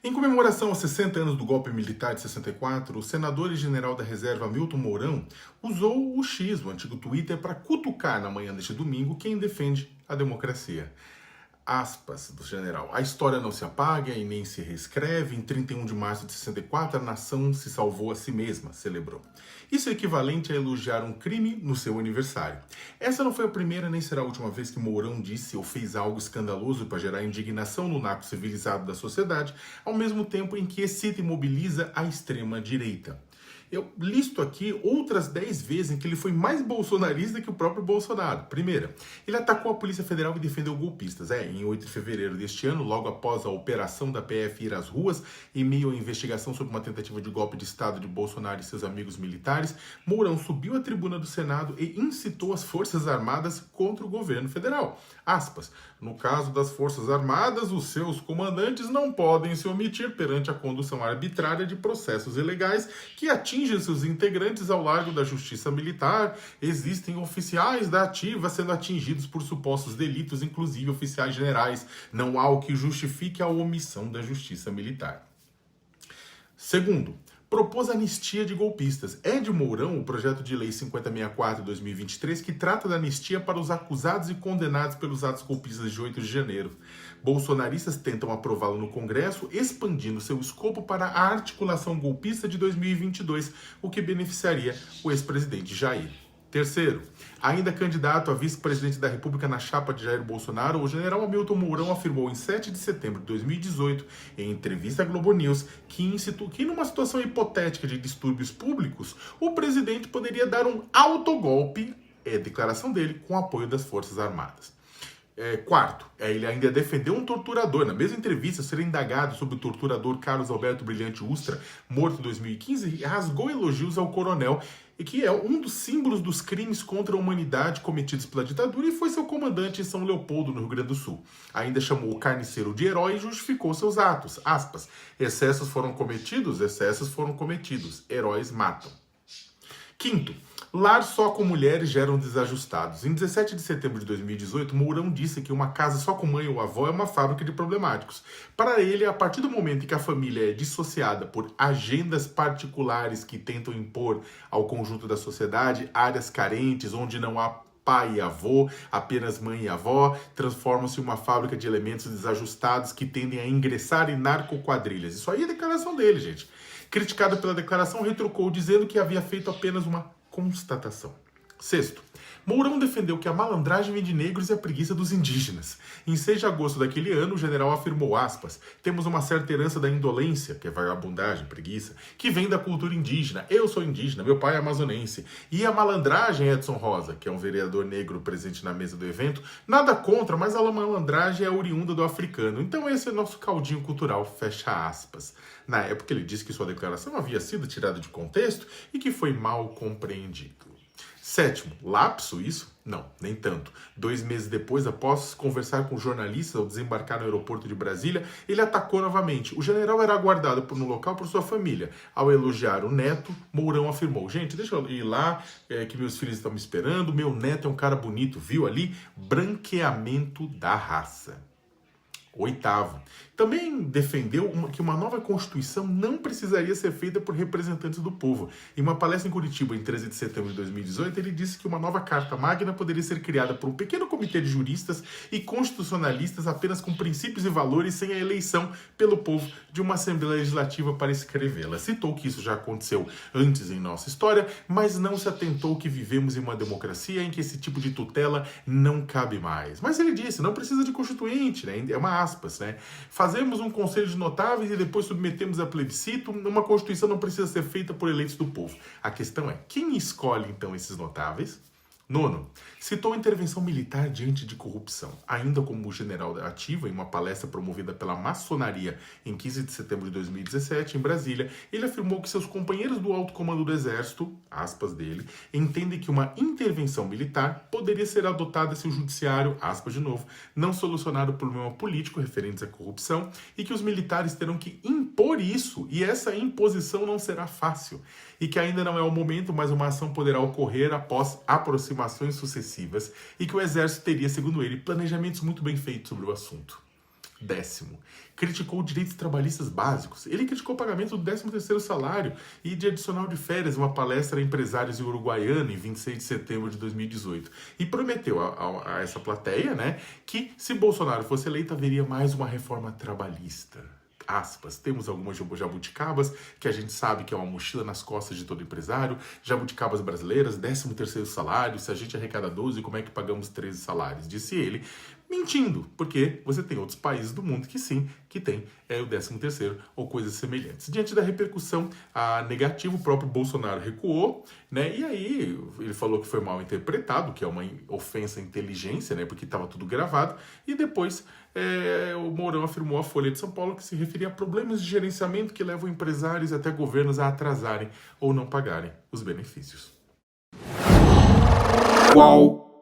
Em comemoração aos 60 anos do golpe militar de 64, o senador e general da reserva Milton Mourão usou o X, o antigo Twitter, para cutucar na manhã deste domingo quem defende a democracia. Aspas do general. A história não se apaga e nem se reescreve. Em 31 de março de 64, a nação se salvou a si mesma, celebrou. Isso é equivalente a elogiar um crime no seu aniversário. Essa não foi a primeira nem será a última vez que Mourão disse ou fez algo escandaloso para gerar indignação no naco civilizado da sociedade, ao mesmo tempo em que excita e mobiliza a extrema-direita. Eu listo aqui outras 10 vezes em que ele foi mais bolsonarista que o próprio Bolsonaro. Primeira, ele atacou a Polícia Federal e defendeu golpistas. Em 8 de fevereiro deste ano, logo após a operação da PF ir às ruas, em meio à investigação sobre uma tentativa de golpe de Estado de Bolsonaro e seus amigos militares, Mourão subiu à tribuna do Senado e incitou as Forças Armadas contra o governo federal. Aspas. No caso das Forças Armadas, os seus comandantes não podem se omitir perante a condução arbitrária de processos ilegais que atingem seus integrantes ao largo da justiça militar. Existem oficiais da ativa sendo atingidos por supostos delitos, inclusive oficiais generais. Não há o que justifique a omissão da justiça militar. Segundo, propôs anistia de golpistas. É de Mourão o projeto de lei 5064 de 2023 que trata da anistia para os acusados e condenados pelos atos golpistas de 8 de janeiro. Bolsonaristas tentam aprová-lo no Congresso, expandindo seu escopo para a articulação golpista de 2022, o que beneficiaria o ex-presidente Jair. Terceiro, ainda candidato a vice-presidente da República na chapa de Jair Bolsonaro, o general Hamilton Mourão afirmou em 7 de setembro de 2018, em entrevista à Globo News, que numa situação hipotética de distúrbios públicos, o presidente poderia dar um autogolpe, declaração dele, com apoio das Forças Armadas. Quarto, ele ainda defendeu um torturador. Na mesma entrevista, ser indagado sobre o torturador Carlos Alberto Brilhante Ustra, morto em 2015, rasgou elogios ao coronel, e que é um dos símbolos dos crimes contra a humanidade cometidos pela ditadura e foi seu comandante em São Leopoldo, no Rio Grande do Sul. Ainda chamou o carniceiro de herói e justificou seus atos. Aspas. Excessos foram cometidos, heróis matam. Quinto, lar só com mulheres geram desajustados. Em 17 de setembro de 2018, Mourão disse que uma casa só com mãe ou avó é uma fábrica de problemáticos. Para ele, a partir do momento em que a família é dissociada por agendas particulares que tentam impor ao conjunto da sociedade, áreas carentes, onde não há pai e avô, apenas mãe e avó, transformam-se em uma fábrica de elementos desajustados que tendem a ingressar em narcoquadrilhas. Isso aí é a declaração dele, gente. Criticado pela declaração, retrucou dizendo que havia feito apenas uma constatação. Sexto, Mourão defendeu que a malandragem vem de negros e a preguiça dos indígenas. Em 6 de agosto daquele ano, o general afirmou, aspas, temos uma certa herança da indolência, que é vagabundagem, preguiça, que vem da cultura indígena. Eu sou indígena, meu pai é amazonense. E a malandragem, Edson Rosa, que é um vereador negro presente na mesa do evento, nada contra, mas a malandragem é oriunda do africano. Então esse é nosso caldinho cultural, fecha aspas. Na época ele disse que sua declaração havia sido tirada de contexto e que foi mal compreendido. Sétimo, lapso isso? Não, nem tanto. 2 meses depois, após conversar com jornalistas ao desembarcar no aeroporto de Brasília, ele atacou novamente. O general era aguardado no local por sua família. Ao elogiar o neto, Mourão afirmou, gente, deixa eu ir lá, que meus filhos estão me esperando, meu neto é um cara bonito, viu ali? Branqueamento da raça. Oitavo, também defendeu que uma nova Constituição não precisaria ser feita por representantes do povo. Em uma palestra em Curitiba, em 13 de setembro de 2018, ele disse que uma nova Carta Magna poderia ser criada por um pequeno comitê de juristas e constitucionalistas apenas com princípios e valores sem a eleição pelo povo de uma Assembleia Legislativa para escrevê-la. Citou que isso já aconteceu antes em nossa história, mas não se atentou que vivemos em uma democracia em que esse tipo de tutela não cabe mais. Mas ele disse, não precisa de constituinte, né? É uma aspas, né? Fazemos um conselho de notáveis e depois submetemos a plebiscito. Uma Constituição não precisa ser feita por eleitos do povo. A questão é, quem escolhe então esses notáveis? Nono, citou a intervenção militar diante de corrupção. Ainda como general da ativa, em uma palestra promovida pela maçonaria em 15 de setembro de 2017, em Brasília, ele afirmou que seus companheiros do alto comando do Exército, aspas dele, entendem que uma intervenção militar poderia ser adotada se o judiciário, aspas de novo, não solucionar o problema político referente à corrupção e que os militares terão que impor isso e essa imposição não será fácil e que ainda não é o momento, mas uma ação poderá ocorrer após aproximações sucessivas e que o Exército teria, segundo ele, planejamentos muito bem feitos sobre o assunto. Décimo, criticou direitos trabalhistas básicos. Ele criticou o pagamento do 13º salário e de adicional de férias em uma palestra a empresários em Uruguaiana em 26 de setembro de 2018. E prometeu a essa plateia, né, que se Bolsonaro fosse eleito haveria mais uma reforma trabalhista. Aspas, temos algumas jabuticabas, que a gente sabe que é uma mochila nas costas de todo empresário, jabuticabas brasileiras, 13º salário, se a gente arrecada 12, como é que pagamos 13 salários? Disse ele, mentindo, porque você tem outros países do mundo que sim, que tem o 13º ou coisas semelhantes. Diante da repercussão negativa, o próprio Bolsonaro recuou, né? E aí ele falou que foi mal interpretado, que é uma ofensa à inteligência, né? Porque estava tudo gravado, e depois o Mourão afirmou à Folha de São Paulo que se referia a problemas de gerenciamento que levam empresários e até governos a atrasarem ou não pagarem os benefícios. Qual?